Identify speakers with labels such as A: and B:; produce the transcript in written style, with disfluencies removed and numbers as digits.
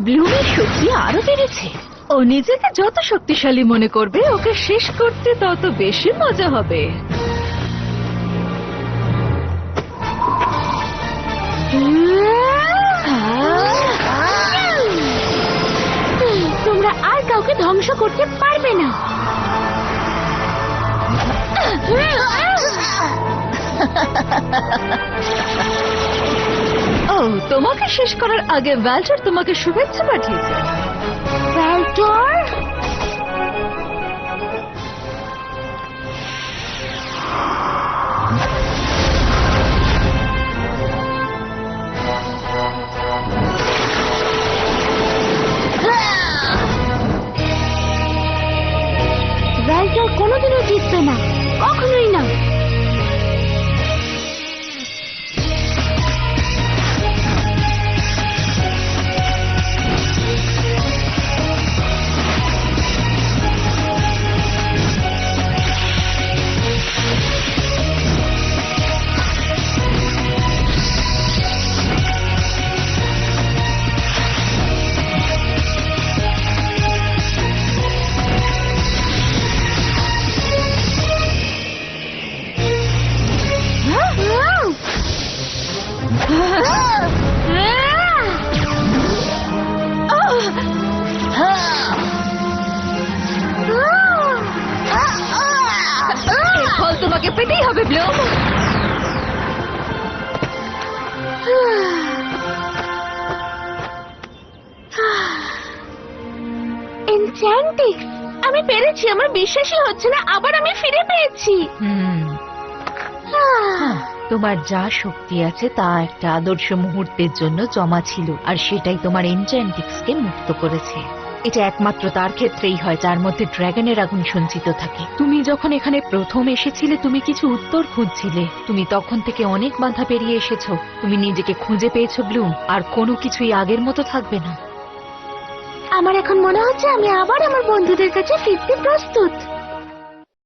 A: ব্লুমের শক্তি আরো বেড়েছে। ও নিজেকে যত শক্তিশালী মনে করবে, ওকে শেষ করতে তত বেশি মজা হবে।
B: তোমরা আর কাউকে ধ্বংস করতে পারবে না।
A: ও, তোমাকে শেষ করার আগে ভ্যালটর তোমাকে শুভেচ্ছা পাঠিয়েছে।
B: ভ্যালটর, ভ্যালটর কোনোদিনও জিতবে না, কখনোই না।
A: এর ফল তোমাকে পেতেই হবে ব্লুম।
B: এনচ্যান্টিক্স, আমি পেরেছি। আমার বিশ্বাসই হচ্ছে না, আবার আমি ফিরে পেয়েছি।
A: তোমার যা শক্তি আছে তা একটা আদর্শ মুহূর্তের জন্য জমা ছিল, আর সেটাই তোমার এনচ্যান্টিক্সকে মুক্ত করেছে। এটা একমাত্র তার ক্ষেত্রেই হয় যার মধ্যে ড্রাগনের আগুন সঞ্চিত থাকে। তুমি যখন এখানে প্রথম এসেছিলে, তুমি কিছু উত্তর খুঁজছিলে। তুমি তখন থেকে অনেক বাধা পেরিয়ে এসেছো। তুমি নিজেকে খুঁজে পেয়েছো ব্লুম, আর কোনো কিছুই আগের মতো থাকবে না।
B: আমার এখন মনে হচ্ছে আমি আবার আমার বন্ধুদের কাছে ফিরতে প্রস্তুত।